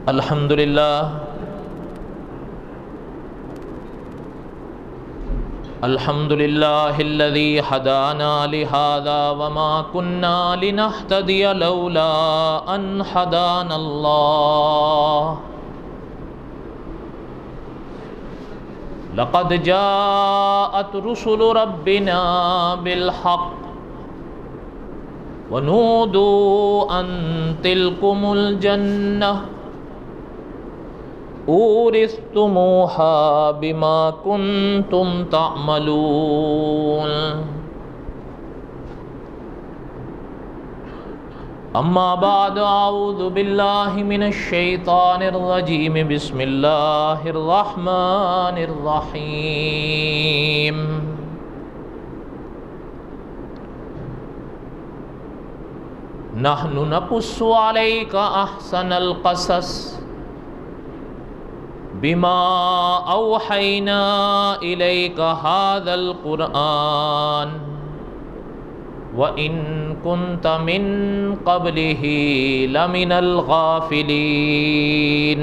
الحمدللہ الذی ہدانا لہذا وما کنا لنہتدی لولا ان ہدانا اللہ لقد جاءت رسل ربنا بالحق ونودوا ان تلکم الجنہ اورثتموها بما کنتم تعملون اما بعد اعوذ باللہ من الشیطان الرجیم بسم اللہ الرحمن الرحیم نحن نقص علیک احسن القصص بما اوحینا الیک ھذا القرآن وَإِن كُنتَ مِن قَبْلِهِ لَمِنَ الْغَافِلِينَ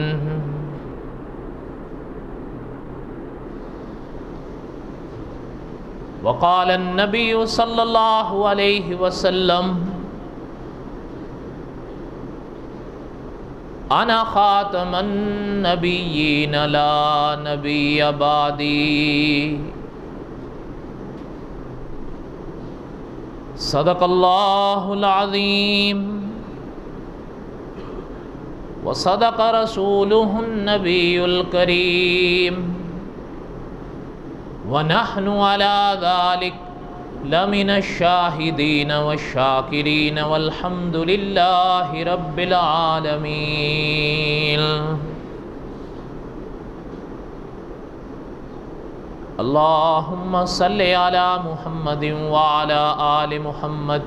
وقال النبي صلى الله عليه وسلم أنا خاتم النبيين لا نبي بعدي صدق اللہ العظیم وصدق رسولہ النبی الکریم ونحن على ذلك لمن الشاہدین والشاکرین والحمد للہ رب العالمین اللہم صلی علی محمد وعلی آل محمد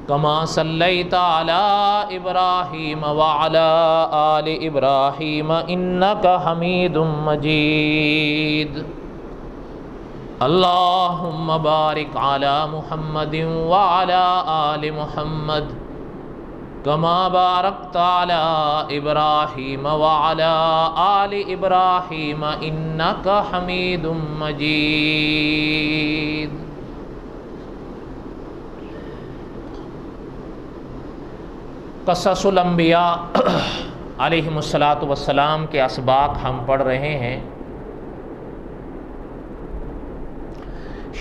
کما صلیت علی ابراہیم وعلی آل ابراہیم انکا حمید مجید اللہم بارک علی محمد وعلی آل محمد کما بارکت علی ابراہیم وعلی آل ابراہیم انکا حمید مجید قصص الانبیاء علیہم السلام کے اسباق ہم پڑھ رہے ہیں۔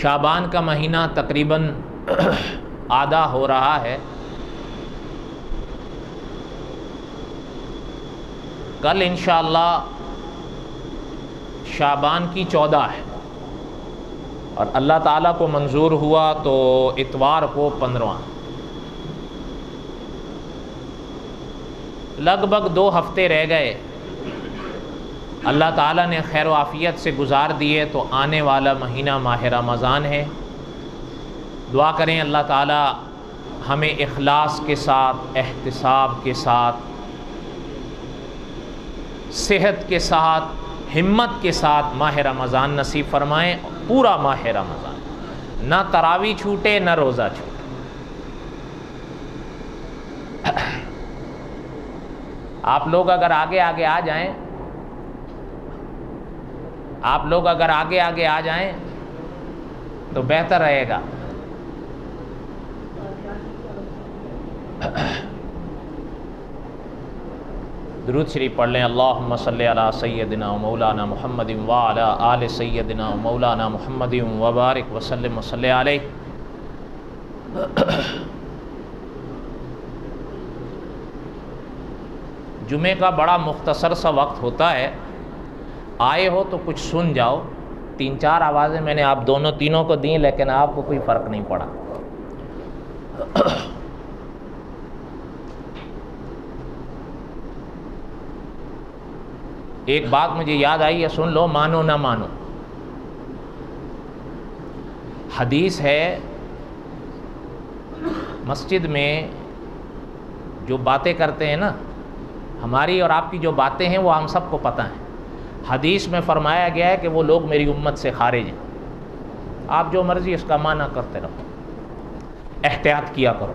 شعبان کا مہینہ تقریباً آدھا ہو رہا ہے۔ کل انشاءاللہ شعبان کی 14 ہے اور اللہ تعالیٰ کو منظور ہوا تو اتوار کو 15واں، لگ بھگ 2 ہفتے رہ گئے۔ اللہ تعالیٰ نے خیر و عافیت سے گزار دیے تو آنے والا مہینہ ماہ رمضان ہے۔ دعا کریں اللہ تعالیٰ ہمیں اخلاص کے ساتھ، احتساب کے ساتھ، صحت کے ساتھ، ہمت کے ساتھ ماہ رمضان نصیب فرمائیں۔ پورا ماہ رمضان، نہ تراویح چھوٹے نہ روزہ چھوٹے۔ آپ لوگ اگر آگے آگے آ جائیں، آپ لوگ اگر آگے آگے آ جائیں تو بہتر رہے گا۔ درود شریف پڑھ لیں۔ اللہم صلی علی سیدنا و مولانا محمد وعلی آل سیدنا و مولانا محمد وبارک وسلم وصلی علیہ۔ جمعے کا بڑا مختصر سا وقت ہوتا ہے، آئے ہو تو کچھ سن جاؤ۔ 3-4 آوازیں میں نے آپ تینوں کو دیں لیکن آپ کو کوئی فرق نہیں پڑا۔ ایک بات مجھے یاد آئی ہے، سن لو، مانو نہ مانو۔ حدیث ہے مسجد میں جو باتیں کرتے ہیں نا، ہماری اور آپ کی جو باتیں ہیں وہ ہم سب کو پتہ ہیں۔ حدیث میں فرمایا گیا ہے کہ وہ لوگ میری امت سے خارج ہیں۔ آپ جو مرضی اس کا معنی کرتے رہو، احتیاط کیا کرو۔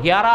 11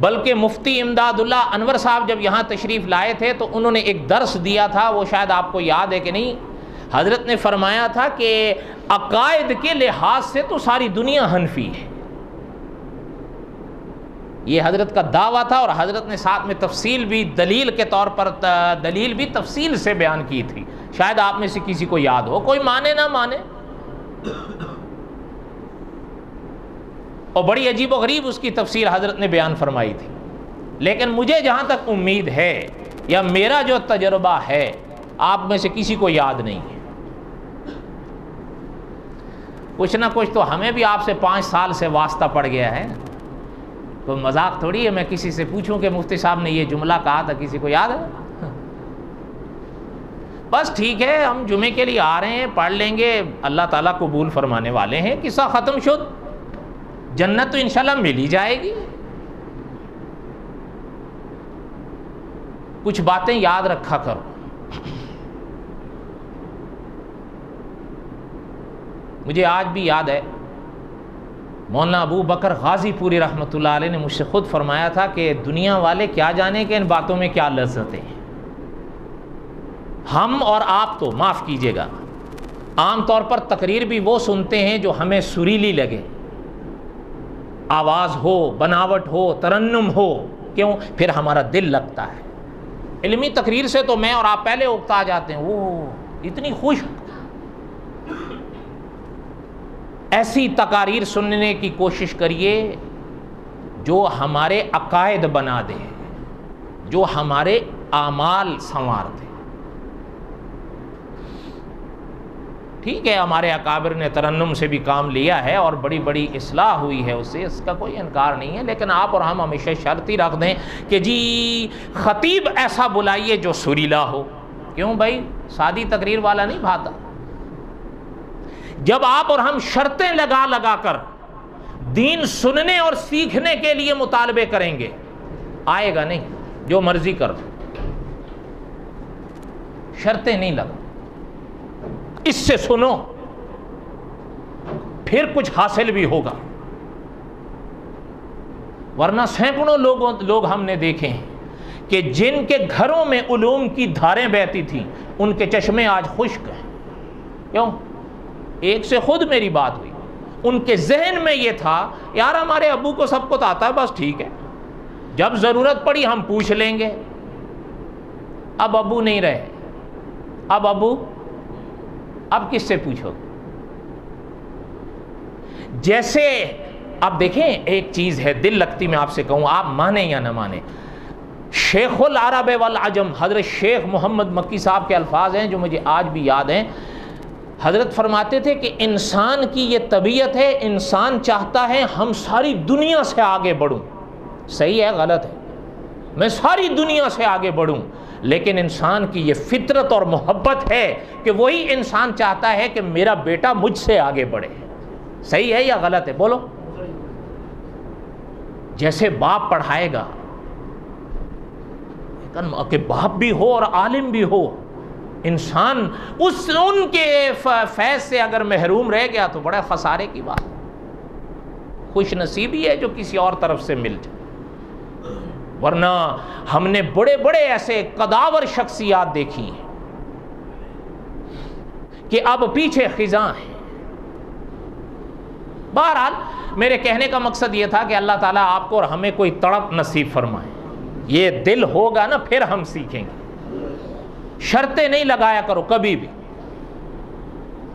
بلکہ مفتی امداد اللہ انور صاحب جب یہاں تشریف لائے تھے تو انہوں نے ایک درس دیا تھا، وہ شاید آپ کو یاد ہے کہ نہیں. حضرت نے فرمایا تھا کہ عقائد کے لحاظ سے تو ساری دنیا حنفی ہے. یہ حضرت کا دعویٰ تھا، اور حضرت نے ساتھ میں تفصیل بھی دلیل کے طور پر دلیل بھی تفصیل سے بیان کی تھی. شاید آپ میں سے کسی کو یاد ہو، کوئی مانے نہ مانے. اور بڑی عجیب و غریب اس کی تفصیل حضرت نے بیان فرمائی تھی. لیکن مجھے جہاں تک امید ہے یا میرا جو تجربہ ہے، آپ میں سے کسی کو یاد نہیں ہے. کچھ نہ کچھ تو ہمیں بھی آپ سے 5 سال سے واسطہ پڑ گیا ہے. کوئی مذاق تھوڑی ہے میں کسی سے پوچھوں کہ مفتی صاحب نے یہ جملہ کہا تھا، کسی کو یاد ہے؟ بس ٹھیک ہے، ہم جمعے کے لیے آ رہے ہیں، پڑھ لیں گے، اللہ تعالیٰ قبول فرمانے والے ہیں. قصہ ختم شد، جنت تو انشاءاللہ مل ہی جائے گی. کچھ باتیں یاد رکھا کرو. مجھے آج بھی یاد ہے مولانا ابو بکر غازی پوری رحمۃ اللہ علیہ نے مجھ سے خود فرمایا تھا کہ دنیا والے کیا جانے کہ ان باتوں میں کیا لذتیں ہیں. ہم اور آپ تو معاف کیجئے گا عام طور پر تقریر بھی وہ سنتے ہیں جو ہمیں سریلی لگے، آواز ہو، بناوٹ ہو، ترنم ہو. کیوں؟ پھر ہمارا دل لگتا ہے. علمی تقریر سے تو میں اور آپ پہلے اکتا جاتے ہیں، وہ اتنی خوش. ایسی تقاریر سننے کی کوشش کریے جو ہمارے عقائد بنا دے، جو ہمارے اعمال سنوار دے. ٹھیک ہے، ہمارے اکابر نے ترنم سے بھی کام لیا ہے اور بڑی بڑی اصلاح ہوئی ہے اس سے، اس کا کوئی انکار نہیں ہے. لیکن آپ اور ہم ہمیشہ شرط ہی رکھ دیں کہ جی خطیب ایسا بلائیے جو سریلا ہو. کیوں بھائی؟ سادی تقریر والا نہیں بھاتا. جب آپ اور ہم شرطیں لگا لگا کر دین سننے اور سیکھنے کے لیے مطالبے کریں گے، آئے گا نہیں. جو مرضی کر، شرطیں نہیں لگا، اس سے سنو پھر کچھ حاصل بھی ہوگا. ورنہ سینکڑوں لوگ ہم نے دیکھے ہیں کہ جن کے گھروں میں علوم کی دھاریں بہتی تھیں ان کے چشمے آج خشک ہیں. کیوں؟ ایک سے خود میری بات ہوئی، ان کے ذہن میں یہ تھا یار ہمارے ابو کو سب کچھ آتا ہے، بس ٹھیک ہے، جب ضرورت پڑی ہم پوچھ لیں گے. اب ابو نہیں رہے، اب کس سے پوچھو؟ جیسے اب دیکھیں ایک چیز ہے دل لگتی، میں آپ سے کہوں آپ مانیں یا نہ مانیں، شیخ العرب والعجم حضرت شیخ محمد مکی صاحب کے الفاظ ہیں جو مجھے آج بھی یاد ہیں. حضرت فرماتے تھے کہ انسان کی یہ طبیعت ہے، انسان چاہتا ہے ہم ساری دنیا سے آگے بڑھوں. صحیح ہے غلط ہے؟ میں ساری دنیا سے آگے بڑھوں، لیکن انسان کی یہ فطرت اور محبت ہے کہ وہی انسان چاہتا ہے کہ میرا بیٹا مجھ سے آگے بڑھے. صحیح ہے یا غلط ہے؟ بولو. جیسے باپ پڑھائے گا کہ باپ بھی ہو اور عالم بھی ہو، انسان ان کے فیض سے اگر محروم رہ گیا تو بڑا خسارے کی بات. خوش نصیبی ہے جو کسی اور طرف سے مل جائے. ورنہ ہم نے بڑے بڑے ایسے قداور شخصیات دیکھی ہیں کہ اب پیچھے خزاں ہیں. بہرحال میرے کہنے کا مقصد یہ تھا کہ اللہ تعالیٰ آپ کو اور ہمیں کوئی تڑپ نصیب فرمائے. یہ دل ہوگا نا پھر ہم سیکھیں گے. شرطیں نہیں لگایا کرو کبھی بھی.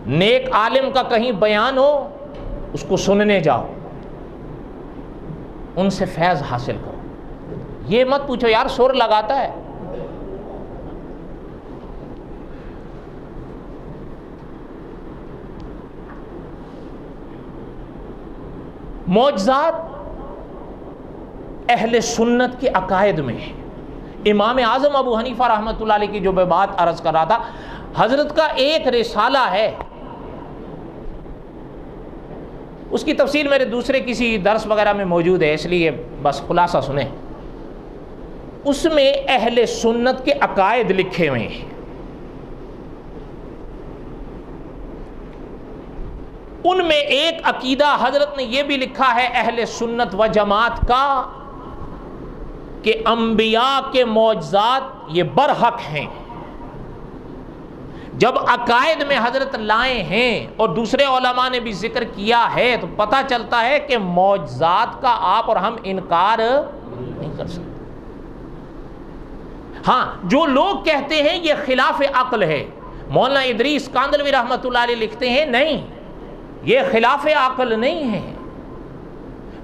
نیک عالم کا کہیں بیان ہو اس کو سننے جاؤ، ان سے فیض حاصل کرو. یہ مت پوچھو یار سر لگاتا ہے. معجزات اہل سنت کے عقائد میں ہے. امام اعظم ابو حنیفہ رحمۃ اللہ علیہ کی جو میں بات عرض کر رہا تھا، حضرت کا ایک رسالہ ہے، اس کی تفصیل میرے دوسرے کسی درس وغیرہ میں موجود ہے، اس لیے بس خلاصہ سنیں. اس میں اہل سنت کے عقائد لکھے ہوئے ہیں. ان میں ایک عقیدہ حضرت نے یہ بھی لکھا ہے اہل سنت و جماعت کا کہ انبیاء کے معجزات یہ برحق ہیں. جب عقائد میں حضرت لائے ہیں اور دوسرے علماء نے بھی ذکر کیا ہے تو پتہ چلتا ہے کہ معجزات کا آپ اور ہم انکار نہیں کر سکتے. ہاں جو لوگ کہتے ہیں یہ خلاف عقل ہے، مولانا ادریس کاندلوی رحمۃ اللہ علیہ لکھتے ہیں نہیں، یہ خلاف عقل نہیں ہے.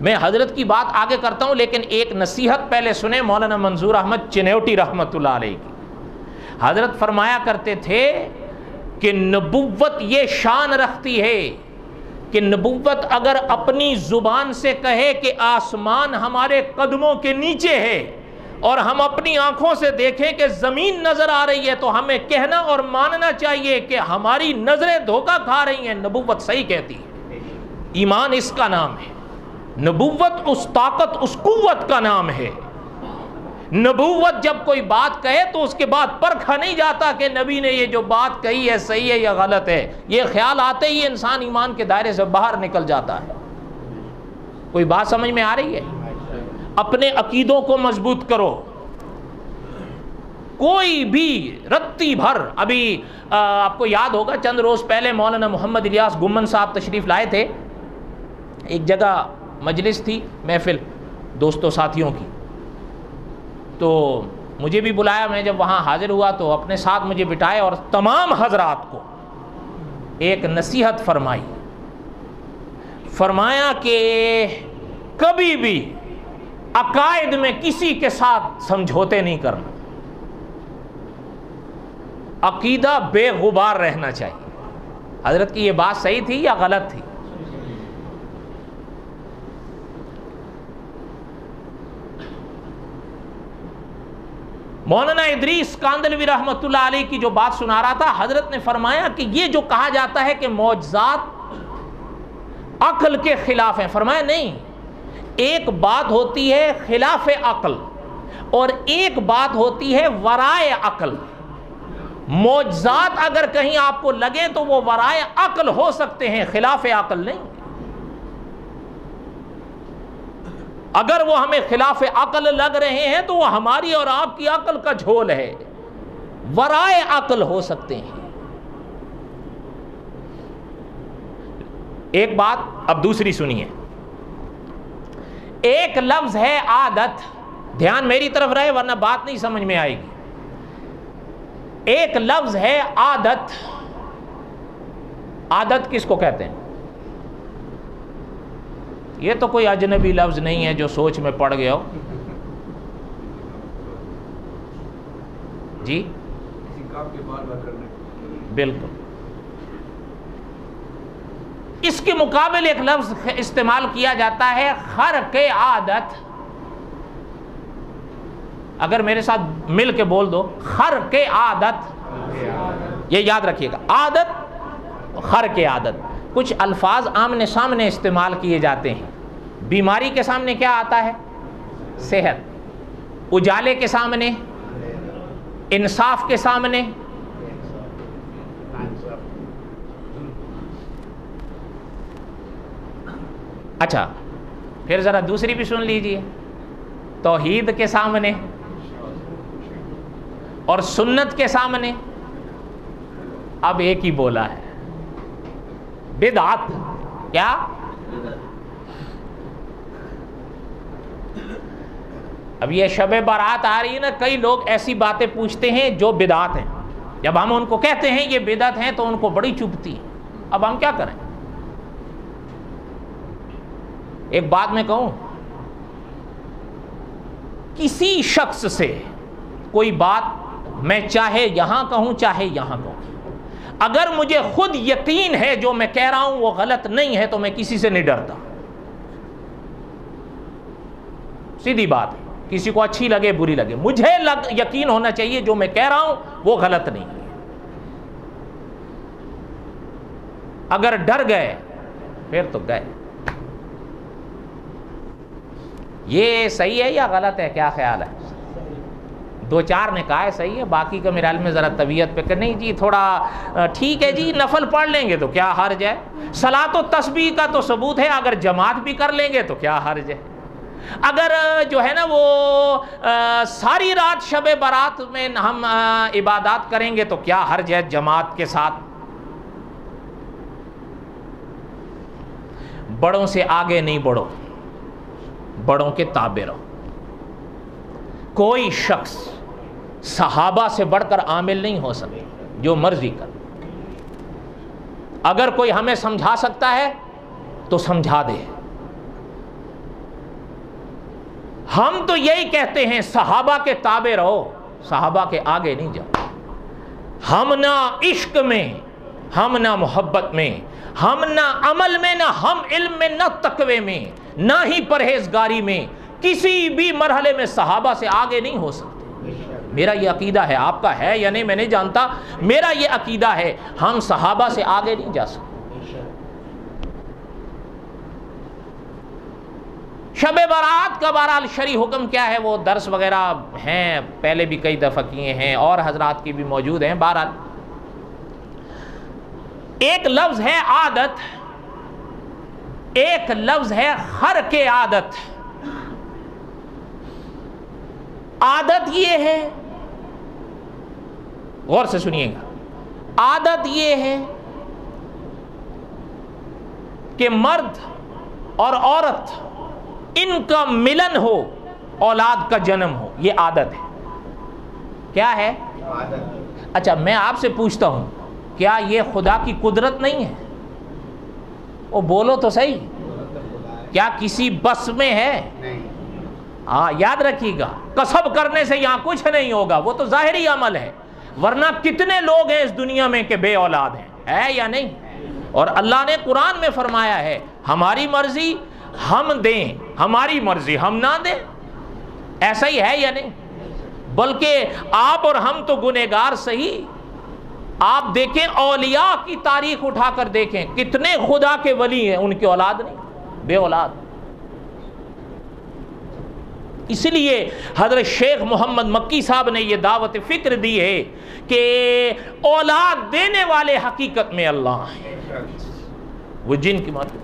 میں حضرت کی بات آگے کرتا ہوں لیکن ایک نصیحت پہلے سنیں مولانا منظور احمد چنیوٹی رحمۃ اللہ علیہ کی. حضرت فرمایا کرتے تھے کہ نبوت یہ شان رکھتی ہے کہ نبوت اگر اپنی زبان سے کہے کہ آسمان ہمارے قدموں کے نیچے ہے اور ہم اپنی آنکھوں سے دیکھیں کہ زمین نظر آ رہی ہے تو ہمیں کہنا اور ماننا چاہیے کہ ہماری نظریں دھوکہ کھا رہی ہیں، نبوت صحیح کہتی ہے. ایمان اس کا نام ہے. نبوت اس طاقت اس قوت کا نام ہے. نبوت جب کوئی بات کہے تو اس کے بعد پرکھا نہیں جاتا کہ نبی نے یہ جو بات کہی ہے صحیح ہے یا غلط ہے. یہ خیال آتے ہی انسان ایمان کے دائرے سے باہر نکل جاتا ہے. کوئی بات سمجھ میں آ رہی ہے؟ اپنے عقیدوں کو مضبوط کرو. کوئی بھی رتی بھر، ابھی آپ کو یاد ہوگا چند روز پہلے مولانا محمد الیاس گمن صاحب تشریف لائے تھے. ایک جگہ مجلس تھی، محفل دوستوں ساتھیوں کی، تو مجھے بھی بلایا. میں جب وہاں حاضر ہوا تو اپنے ساتھ مجھے بٹھائے اور تمام حضرات کو ایک نصیحت فرمائی. فرمایا کہ کبھی بھی عقائد میں کسی کے ساتھ سمجھوتے نہیں کرنا. عقیدہ بے غبار رہنا چاہیے. حضرت کی یہ بات صحیح تھی یا غلط تھی؟ مولانا ادریس کاندلوی رحمۃ اللہ علیہ کی جو بات سنا رہا تھا، حضرت نے فرمایا کہ یہ جو کہا جاتا ہے کہ معجزات عقل کے خلاف ہیں، فرمایا نہیں. ایک بات ہوتی ہے خلاف عقل اور ایک بات ہوتی ہے ورائے عقل. معجزات اگر کہیں آپ کو لگے تو وہ ورائے عقل ہو سکتے ہیں، خلاف عقل نہیں. اگر وہ ہمیں خلاف عقل لگ رہے ہیں تو وہ ہماری اور آپ کی عقل کا جھول ہے، ورائے عقل ہو سکتے ہیں. ایک بات اب دوسری سنیے. ایک لفظ ہے عادت، دھیان میری طرف رہے ورنہ بات نہیں سمجھ میں آئے گی. ایک لفظ ہے عادت. عادت کس کو کہتے ہیں؟ یہ تو کوئی اجنبی لفظ نہیں ہے جو سوچ میں پڑ گیا ہو. جی بالکل. اس کے مقابل ایک لفظ استعمال کیا جاتا ہے خرق عادت. اگر میرے ساتھ مل کے بول دو، خرق عادت. یہ یاد رکھیے گا، عادت خرق عادت. کچھ الفاظ آمنے سامنے استعمال کیے جاتے ہیں. بیماری کے سامنے کیا آتا ہے؟ صحت. اجالے کے سامنے، انصاف کے سامنے اچھا پھر ذرا دوسری بھی سن لیجئے. توحید کے سامنے اور سنت کے سامنے اب ایک ہی بولا ہے، بدعت. کیا؟ اب یہ شب بارات آ رہی ہے نا، کئی لوگ ایسی باتیں پوچھتے ہیں جو بدعت ہیں. جب ہم ان کو کہتے ہیں یہ بدعت ہیں تو ان کو بڑی چبھتی ہے. اب ہم کیا کریں؟ ایک بات میں کہوں، کسی شخص سے کوئی بات میں چاہے یہاں کہوں چاہے یہاں کہوں، اگر مجھے خود یقین ہے جو میں کہہ رہا ہوں وہ غلط نہیں ہے تو میں کسی سے نہیں ڈرتا. سیدھی بات ہے. کسی کو اچھی لگے بری لگے، مجھے یقین ہونا چاہیے جو میں کہہ رہا ہوں وہ غلط نہیں ہے. اگر ڈر گئے پھر تو گئے. یہ صحیح ہے یا غلط ہے؟ کیا خیال ہے؟ دو چار نے کہا ہے صحیح ہے، باقی کا میرے علم میں ذرا طبیعت پہ کہ نہیں جی تھوڑا ٹھیک ہے جی نفل پڑھ لیں گے تو کیا حرج ہے. صلاۃ و تسبیح کا تو ثبوت ہے، اگر جماعت بھی کر لیں گے تو کیا حرج ہے. اگر جو ہے نا وہ ساری رات شب برات میں ہم عبادات کریں گے تو کیا حرج ہے جماعت کے ساتھ؟ بڑوں سے آگے نہیں بڑھو، بڑوں کے تابع رہو۔ کوئی شخص صحابہ سے بڑھ کر عامل نہیں ہو سکے، جو مرضی کر۔ اگر کوئی ہمیں سمجھا سکتا ہے تو سمجھا دے۔ ہم تو یہی کہتے ہیں صحابہ کے تابع رہو، صحابہ کے آگے نہیں جاؤ۔ ہم نہ عشق میں، ہم نہ محبت میں، ہم نہ عمل میں، نہ ہم علم میں، نہ تقوی میں، نہ ہی پرہیزگاری میں کسی بھی مرحلے میں صحابہ سے آگے نہیں ہو سکتے۔ میرا یہ عقیدہ ہے، آپ کا ہے یا نہیں میں نہیں جانتا، میرا یہ عقیدہ ہے، ہم صحابہ سے آگے نہیں جا سکتے۔ شب برات کا بہرحال شرعی حکم کیا ہے وہ درس وغیرہ ہیں، پہلے بھی کئی دفعہ کیے ہیں اور حضرات کی بھی موجود ہیں۔ بہرحال ایک لفظ ہے عادت، ایک لفظ ہے خرق عادت۔ عادت یہ ہے، غور سے سنیے گا، عادت یہ ہے کہ مرد اور عورت ان کا ملن ہو، اولاد کا جنم ہو، یہ عادت ہے۔ کیا ہے؟ اچھا میں آپ سے پوچھتا ہوں، کیا یہ خدا کی قدرت نہیں ہے؟ وہ بولو تو صحیح، کیا کسی بس میں ہے؟ ہاں یاد رکھیے گا، کسب کرنے سے یہاں کچھ نہیں ہوگا، وہ تو ظاہری عمل ہے، ورنہ کتنے لوگ ہیں اس دنیا میں کہ بے اولاد ہیں، ہے یا نہیں؟ اور اللہ نے قرآن میں فرمایا ہے ہماری مرضی ہم دیں، ہماری مرضی ہم نہ دیں، ایسا ہی ہے یا نہیں؟ بلکہ آپ اور ہم تو گنہگار صحیح، آپ دیکھیں اولیاء کی تاریخ اٹھا کر دیکھیں، کتنے خدا کے ولی ہیں ان کی اولاد نہیں، بے اولاد۔ اس لیے حضرت شیخ محمد مکی صاحب نے یہ دعوت فکر دی ہے کہ اولاد دینے والے حقیقت میں اللہ ہیں، وہ جن کی مات۔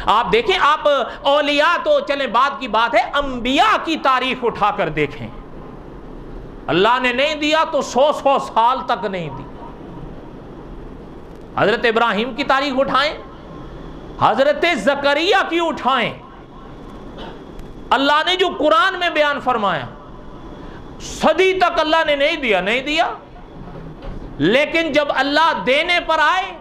آپ دیکھیں، آپ اولیاء تو چلیں بعد کی بات ہے، انبیاء کی تاریخ اٹھا کر دیکھیں، اللہ نے نہیں دیا تو 100 سال تک نہیں دی۔ حضرت ابراہیم کی تاریخ اٹھائیں، حضرت زکریا کی اٹھائیں، اللہ نے جو قرآن میں بیان فرمایا، صدی تک اللہ نے نہیں دیا، لیکن جب اللہ دینے پر آئے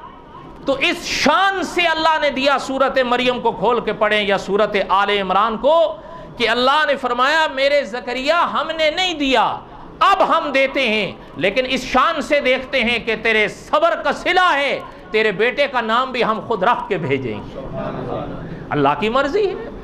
تو اس شان سے اللہ نے دیا۔ سورت مریم کو کھول کے پڑھیں یا سورت آل عمران کو، کہ اللہ نے فرمایا میرے زکریا ہم نے نہیں دیا، اب ہم دیتے ہیں، لیکن اس شان سے دیکھتے ہیں کہ تیرے صبر کا صلہ ہے، تیرے بیٹے کا نام بھی ہم خود رکھ کے بھیجیں گے۔ اللہ کی مرضی ہے۔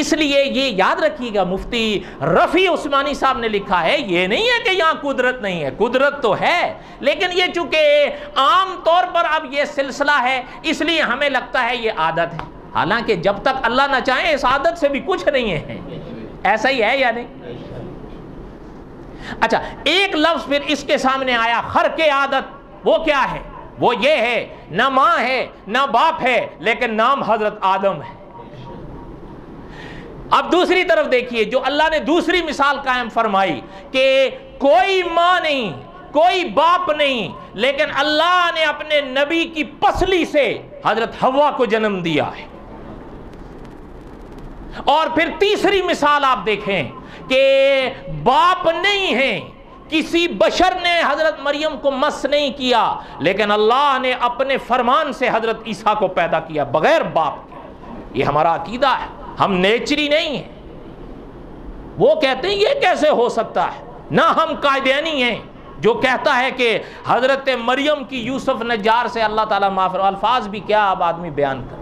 اس لیے یہ یاد رکھیے گا، مفتی رفیع عثمانی صاحب نے لکھا ہے، یہ نہیں ہے کہ یہاں قدرت نہیں ہے، قدرت تو ہے، لیکن یہ چونکہ عام طور پر اب یہ سلسلہ ہے اس لیے ہمیں لگتا ہے یہ عادت ہے، حالانکہ جب تک اللہ نہ چاہے اس عادت سے بھی کچھ نہیں ہے۔ ایسا ہی ہے یا نہیں؟ اچھا ایک لفظ پھر اس کے سامنے آیا، خرق عادت، وہ کیا ہے؟ وہ یہ ہے نہ ماں ہے نہ باپ ہے لیکن نام حضرت آدم ہے۔ اب دوسری طرف دیکھیے، جو اللہ نے دوسری مثال قائم فرمائی کہ کوئی ماں نہیں، کوئی باپ نہیں، لیکن اللہ نے اپنے نبی کی پسلی سے حضرت حوا کو جنم دیا ہے۔ اور پھر تیسری مثال آپ دیکھیں کہ باپ نہیں ہے، کسی بشر نے حضرت مریم کو مس نہیں کیا، لیکن اللہ نے اپنے فرمان سے حضرت عیسیٰ کو پیدا کیا بغیر باپ کے۔ یہ ہمارا عقیدہ ہے، ہم نیچری نہیں ہیں۔ وہ کہتے ہیں یہ کیسے ہو سکتا ہے، نہ ہم قائدینی ہیں جو کہتا ہے کہ حضرت مریم کی یوسف نجار سے اللہ تعالیٰ معاف۔ الفاظ بھی کیا اب آدمی بیان کرے،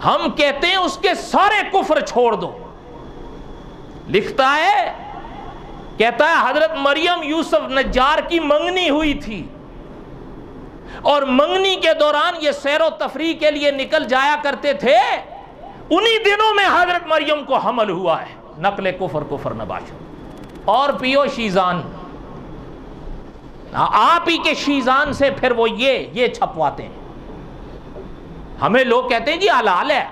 ہم کہتے ہیں اس کے سارے کفر چھوڑ دو۔ لکھتا ہے، کہتا ہے حضرت مریم یوسف نجار کی منگنی ہوئی تھی، اور منگنی کے دوران یہ سیر و تفریح کے لیے نکل جایا کرتے تھے، انہی دنوں میں حضرت مریم کو حمل ہوا ہے۔ نقل کفر نباشت اور پیو شیزان، آپ ہی کے شیزان سے پھر وہ یہ چھپواتے ہیں۔ ہمیں لوگ کہتے ہیں جی حلال ہے.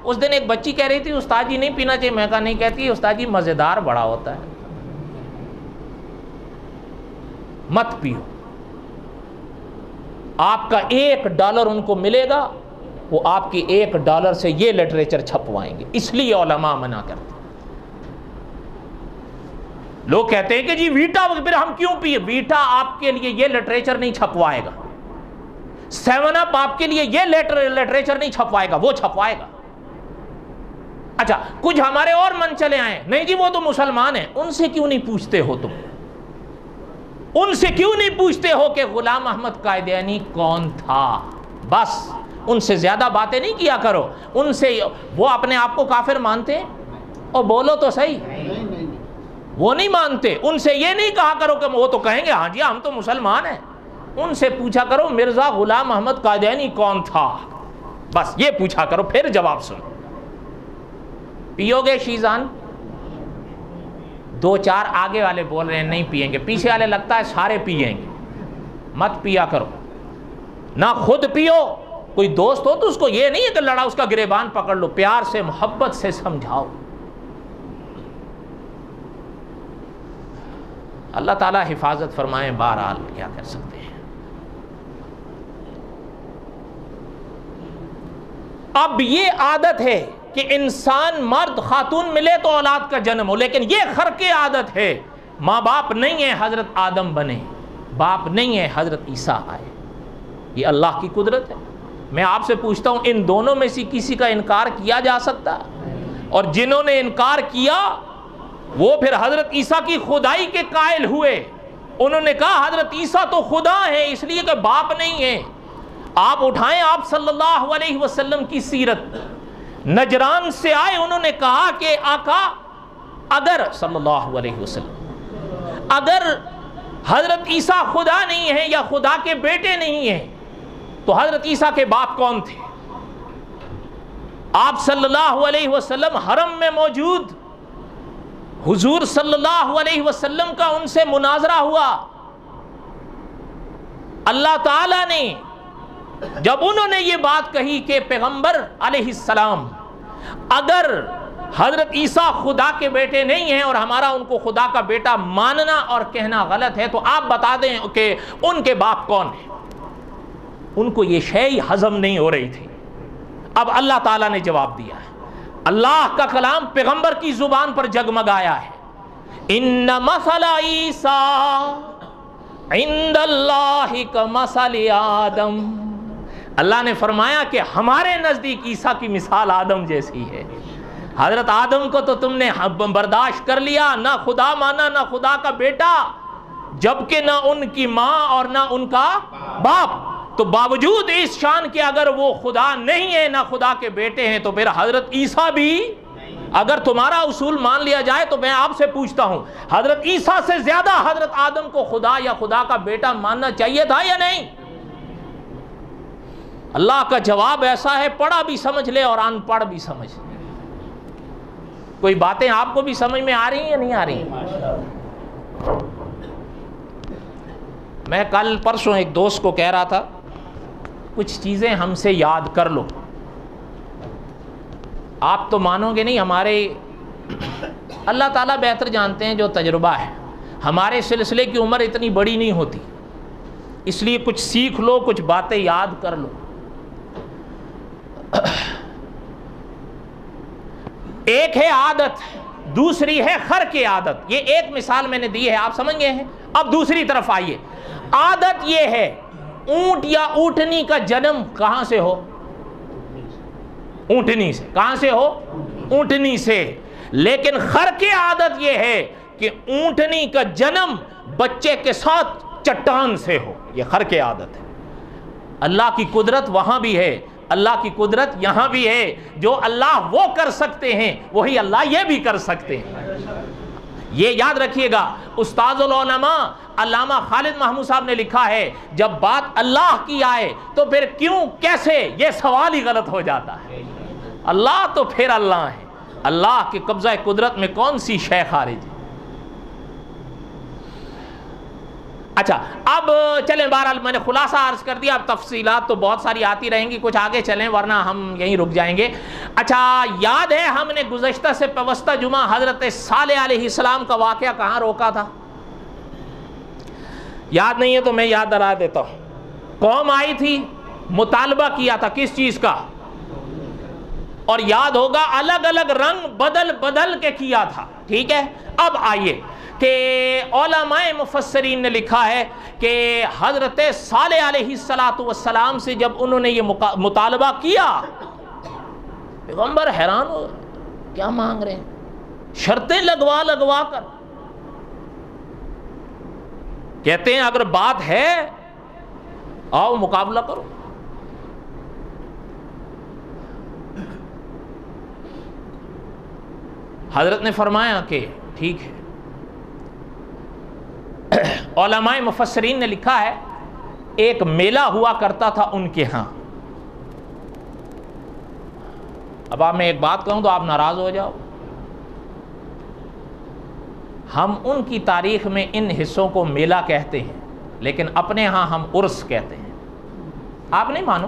اس دن ایک بچی کہہ رہی تھی استاد جی نہیں پینا چاہیے. میں کہا نہیں کہتی استاد جی مزیدار بڑا ہوتا ہے, مت پیو. آپ کا $1 ان کو ملے گا, وہ آپ کی $1 سے یہ لٹریچر چھپوائیں گے. اس لیے علماء منع کرتے. لوگ کہتے ہیں کہ جی ویٹا پھر ہم کیوں پیے. ویٹا آپ کے لیے یہ لٹریچر نہیں چھپوائے گا, 7 اپ آپ کے لیے یہ لٹریچر نہیں چھپوائے گا, وہ چھپوائے گا. اچھا کچھ ہمارے اور من چلے آئے, نہیں جی وہ تو مسلمان ہیں. ان سے کیوں نہیں پوچھتے ہو تم, ان سے کیوں نہیں پوچھتے ہو کہ غلام احمد قادیانی کون تھا. بس ان سے زیادہ باتیں نہیں کیا کرو. ان سے وہ اپنے آپ کو کافر مانتے ہیں, اور بولو تو صحیح, وہ نہیں مانتے. ان سے یہ نہیں کہا کرو کہ وہ تو کہیں گے ہاں جی ہم تو مسلمان ہیں. ان سے پوچھا کرو مرزا غلام احمد قادیانی کون تھا, بس یہ پوچھا کرو, پھر جواب سنو. پیو گے شیزان؟ 2-4 آگے والے بول رہے ہیں نہیں پیئیں گے, پیچھے والے لگتا ہے سارے پیئیں گے. مت پیا کرو, نہ خود پیو. کوئی دوست ہو تو اس کو یہ نہیں ہے کہ لڑا اس کا گریبان پکڑ لو, پیار سے محبت سے سمجھاؤ. اللہ تعالیٰ حفاظت فرمائے. بہرحال کیا کر سکتے ہیں. اب یہ عادت ہے کہ انسان مرد خاتون ملے تو اولاد کا جنم ہو, لیکن یہ خرق عادت ہے. ماں باپ نہیں ہے حضرت آدم بنے, باپ نہیں ہے حضرت عیسیٰ آئے. یہ اللہ کی قدرت ہے. میں آپ سے پوچھتا ہوں ان دونوں میں سے کسی کا انکار کیا جا سکتا؟ اور جنہوں نے انکار کیا وہ پھر حضرت عیسیٰ کی خدائی کے قائل ہوئے. انہوں نے کہا حضرت عیسیٰ تو خدا ہے اس لیے کہ باپ نہیں ہے. آپ اٹھائیں آپ صلی اللہ علیہ وسلم کی سیرت. نجران سے آئے, انہوں نے کہا کہ آقا اگر صلی اللہ علیہ وسلم اگر حضرت عیسیٰ خدا نہیں ہے یا خدا کے بیٹے نہیں ہیں تو حضرت عیسیٰ کے باپ کون تھے؟ آپ صلی اللہ علیہ وسلم حرم میں موجود, حضور صلی اللہ علیہ وسلم کا ان سے مناظرہ ہوا. اللہ تعالیٰ نے جب انہوں نے یہ بات کہی کہ پیغمبر علیہ السلام اگر حضرت عیسیٰ خدا کے بیٹے نہیں ہیں اور ہمارا ان کو خدا کا بیٹا ماننا اور کہنا غلط ہے تو آپ بتا دیں کہ ان کے باپ کون ہیں. ان کو یہ شے ہضم نہیں ہو رہی تھی. اب اللہ تعالیٰ نے جواب دیا ہے. اللہ کا کلام پیغمبر کی زبان پر جگمگایا ہے. ان مثل عیسیٰ عند اللہ کمثل آدم. اللہ نے فرمایا کہ ہمارے نزدیک عیسیٰ کی مثال آدم جیسی ہے. حضرت آدم کو تو تم نے برداشت کر لیا, نہ خدا مانا نہ خدا کا بیٹا, جبکہ نہ ان کی ماں اور نہ ان کا باپ. تو باوجود اس شان کے اگر وہ خدا نہیں ہے نہ خدا کے بیٹے ہیں تو پھر حضرت عیسیٰ بھی اگر تمہارا اصول مان لیا جائے تو میں آپ سے پوچھتا ہوں حضرت عیسیٰ سے زیادہ حضرت آدم کو خدا یا خدا کا بیٹا ماننا چاہیے تھا یا نہیں؟ اللہ کا جواب ایسا ہے, پڑھا بھی سمجھ لے اور ان پڑھ بھی سمجھ لے. کوئی باتیں آپ کو بھی سمجھ میں آ رہی ہیں یا نہیں آ رہی ہیں؟ میں کل پرسوں ایک دوست کو کہہ رہا تھا کچھ چیزیں ہم سے یاد کر لو. آپ تو مانو گے نہیں, ہمارے اللہ تعالیٰ بہتر جانتے ہیں جو تجربہ ہے. ہمارے سلسلے کی عمر اتنی بڑی نہیں ہوتی, اس لیے کچھ سیکھ لو, کچھ باتیں یاد کر لو. ایک ہے عادت, دوسری ہے خرق عادت. یہ ایک مثال میں نے دی ہے, آپ سمجھ گئے ہیں. اب دوسری طرف آئیے. عادت یہ ہے اونٹ یا اونٹنی کا جنم کہاں سے ہو؟ اونٹنی سے. کہاں سے ہو؟ اونٹنی سے. لیکن خرق عادت یہ ہے کہ اونٹنی کا جنم بچے کے ساتھ چٹان سے ہو. یہ خرق عادت ہے. اللہ کی قدرت وہاں بھی ہے, اللہ کی قدرت یہاں بھی ہے. جو اللہ وہ کر سکتے ہیں وہی اللہ یہ بھی کر سکتے ہیں. یہ یاد رکھیے گا. استاذ العلماء علامہ خالد محمود صاحب نے لکھا ہے جب بات اللہ کی آئے تو پھر کیوں کیسے یہ سوال ہی غلط ہو جاتا ہے. اللہ تو پھر اللہ ہے. اللہ کے قبضہ قدرت میں کون سی شے خارج ہے؟ اچھا اب چلیں، بہرحال میں نے خلاصہ عرض کر دیا، اب تفصیلات تو بہت ساری آتی رہیں گی، کچھ آگے چلیں ورنہ ہم یہیں رک جائیں گے۔ اچھا یاد ہے ہم نے گزشتہ سے پیوستہ جمعہ حضرت صالح علیہ السلام کا واقعہ کہاں روکا تھا؟ یاد نہیں ہے تو میں یاد دلا دیتا ہوں۔ قوم آئی تھی، مطالبہ کیا تھا کس چیز کا؟ اور یاد ہوگا الگ الگ رنگ بدل بدل کے کیا تھا، ٹھیک ہے۔ اب آئیے کہ علماء مفسرین نے لکھا ہے کہ حضرت صالح علیہ السلام سے جب انہوں نے یہ مطالبہ کیا، پیغمبر حیران ہو گئے، کیا مانگ رہے ہیں؟ شرطیں لگوا لگوا کر کہتے ہیں اگر بات ہے آؤ مقابلہ کرو۔ حضرت نے فرمایا کہ ٹھیک ہے۔ علماء مفسرین نے لکھا ہے ایک میلہ ہوا کرتا تھا ان کے ہاں۔ اب آپ میں ایک بات کہوں تو آپ ناراض ہو جاؤ، ہم ان کی تاریخ میں ان حصوں کو میلہ کہتے ہیں، لیکن اپنے ہاں ہم عرس کہتے ہیں۔ آپ نہیں مانو،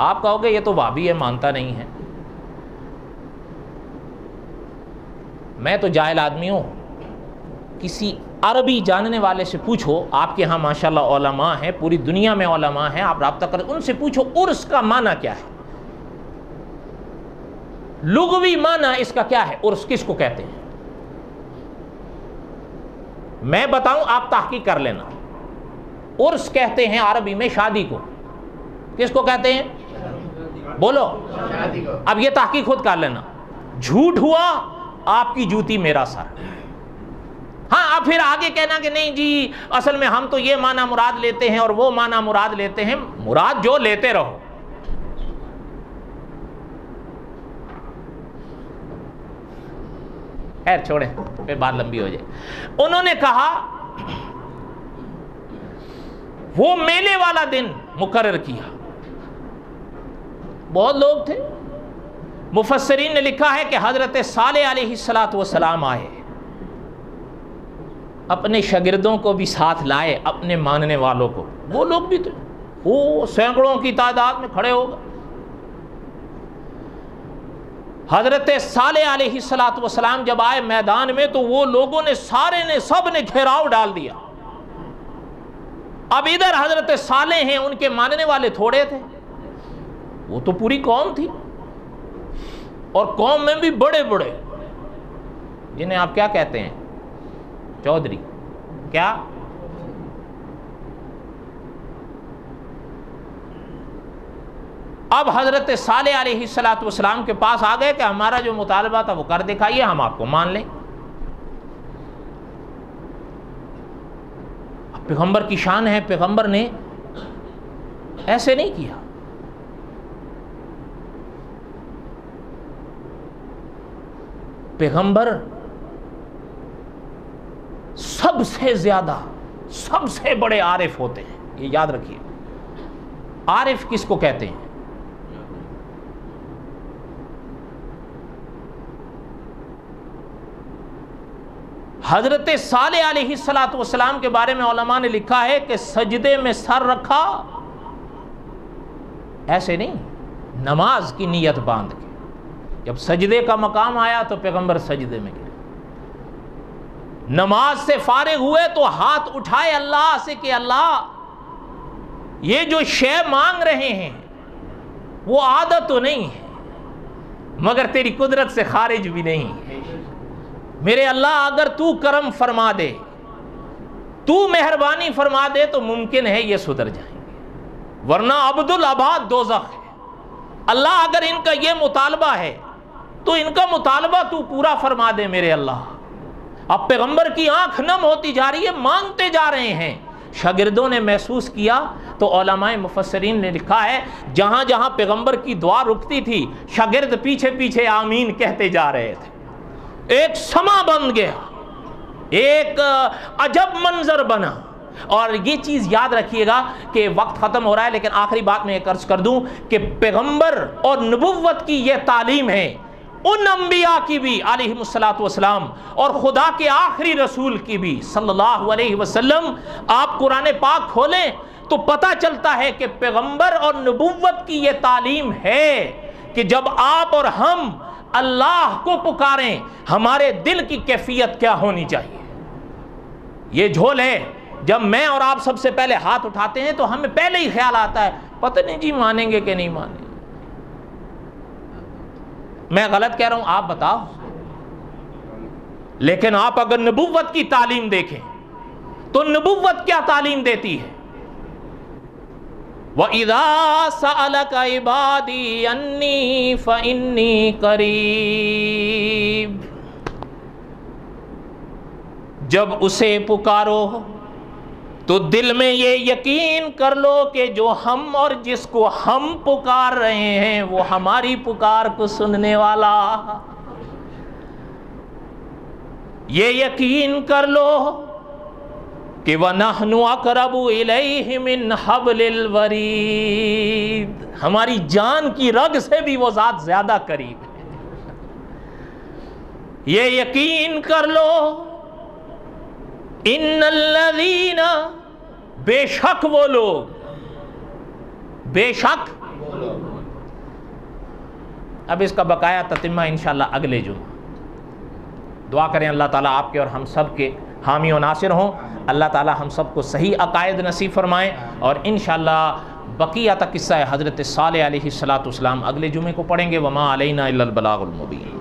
آپ کہو گے یہ تو وہابی ہے، مانتا نہیں ہے۔ میں تو جاہل آدمی ہوں، کسی عربی جاننے والے سے پوچھو، آپ کے ہاں ماشاءاللہ علماء ہیں، پوری دنیا میں علماء ہیں، آپ رابطہ کریں، ان سے پوچھو عرس کا معنی کیا ہے، لغوی معنی اس کا کیا ہے، عرس کس کو کہتے ہیں؟ میں بتاؤں، آپ تحقیق کر لینا۔ عرس کہتے ہیں عربی میں شادی کو۔ کس کو کہتے ہیں؟ بولو۔ اب یہ تحقیق خود کر لینا، جھوٹ ہوا آپ کی جوتی میرا سر۔ ہاں اب پھر آگے کہنا کہ نہیں جی اصل میں ہم تو یہ معنی مراد لیتے ہیں اور وہ معنی مراد لیتے ہیں، مراد جو لیتے رہو۔ خیر چھوڑیں، پھر بات لمبی ہو جائے۔ انہوں نے کہا وہ میلے والا دن مقرر کیا، بہت لوگ تھے۔ مفسرین نے لکھا ہے کہ حضرت صالح علیہ السلام آئے، اپنے شاگردوں کو بھی ساتھ لائے، اپنے ماننے والوں کو، وہ لوگ بھی تھے، وہ سینکڑوں کی تعداد میں کھڑے ہو گئے۔ حضرت صالح علیہ السلام جب آئے میدان میں تو وہ لوگوں نے سب نے گھیراؤ ڈال دیا۔ اب ادھر حضرت صالح ہیں، ان کے ماننے والے تھوڑے تھے، وہ تو پوری قوم تھی، اور قوم میں بھی بڑے بڑے، جنہیں آپ کیا کہتے ہیں؟ چودھری۔ کیا؟ اب حضرت صالح علیہ السلام کے پاس آ گئے کہ ہمارا جو مطالبہ تھا وہ کر دکھائیے، ہم آپ کو مان لیں۔ اب پیغمبر کی شان ہے، پیغمبر نے ایسے نہیں کیا۔ پیغمبر سب سے زیادہ، سب سے بڑے عارف ہوتے ہیں، یہ یاد رکھیے۔ عارف کس کو کہتے ہیں؟ حضرت صالح علیہ السلام کے بارے میں علماء نے لکھا ہے کہ سجدے میں سر رکھا، ایسے نہیں، نماز کی نیت باندھ کے۔ جب سجدے کا مقام آیا تو پیغمبر سجدے میں گئے، نماز سے فارغ ہوئے تو ہاتھ اٹھائے اللہ سے کہ اللہ یہ جو شے مانگ رہے ہیں وہ عادت تو نہیں ہے، مگر تیری قدرت سے خارج بھی نہیں ہے، میرے اللہ اگر تو کرم فرما دے، تو مہربانی فرما دے تو ممکن ہے یہ سدھر جائیں گے، ورنہ عبد العباد دوزخ ہے۔ اللہ اگر ان کا یہ مطالبہ ہے تو ان کا مطالبہ تو پورا فرما دے میرے اللہ۔ اب پیغمبر کی آنکھ نم ہوتی جا رہی ہے، مانگتے جا رہے ہیں۔ شاگردوں نے محسوس کیا تو علماء مفسرین نے لکھا ہے جہاں جہاں پیغمبر کی دعا رکتی تھی شاگرد پیچھے پیچھے آمین کہتے جا رہے تھے۔ ایک سما بن گیا، ایک عجب منظر بنا۔ اور یہ چیز یاد رکھیے گا کہ وقت ختم ہو رہا ہے، لیکن آخری بات میں ایک عرض کر دوں کہ پیغمبر اور نبوت کی یہ تعلیم ہے، ان انبیاء کی بھی علیہم الصلوۃ والسلام اور خدا کے آخری رسول کی بھی صلی اللہ علیہ وسلم. آپ قرآن پاک کھولیں تو پتہ چلتا ہے کہ پیغمبر اور نبوت کی یہ تعلیم ہے کہ جب آپ اور ہم اللہ کو پکاریں ہمارے دل کی کیفیت کیا ہونی چاہیے. یہ جھول ہے جب میں اور آپ سب سے پہلے ہاتھ اٹھاتے ہیں تو ہمیں پہلے ہی خیال آتا ہے پتہ نہیں جی مانیں گے کہ نہیں مانیں گے. میں غلط کہہ رہا ہوں آپ بتاؤ. لیکن آپ اگر نبوت کی تعلیم دیکھیں تو نبوت کیا تعلیم دیتی ہے؟ وَإِذَا سَأَلَكَ عِبَادِي أَنِّي فَإِنِّي قَرِيبٌ. جب اسے پکارو تو دل میں یہ یقین کر لو کہ جو ہم اور جس کو ہم پکار رہے ہیں وہ ہماری پکار کو سننے والا. یہ یقین کر لو کہ وَنَحْنُ أَقْرَبُ إِلَيْهِ مِنْ حَبْلِ الْوَرِيدِ. ہماری جان کی رگ سے بھی وہ ذات زیادہ قریب ہے. یہ یقین کر لو ان الذین، بے شک وہ لوگ، بے شک. اب اس کا بقایا تتمہ انشاءاللہ اگلے جمعہ. دعا کریں اللہ تعالیٰ آپ کے اور ہم سب کے حامی و ناصر ہوں. اللہ تعالیٰ ہم سب کو صحیح عقائد نصیب فرمائیں اور انشاءاللہ بقیہ تک قصہ حضرت صالح علیہ الصلوۃ والسلام اگلے جمعے کو پڑھیں گے. وما علینا الا البلاغ المبین.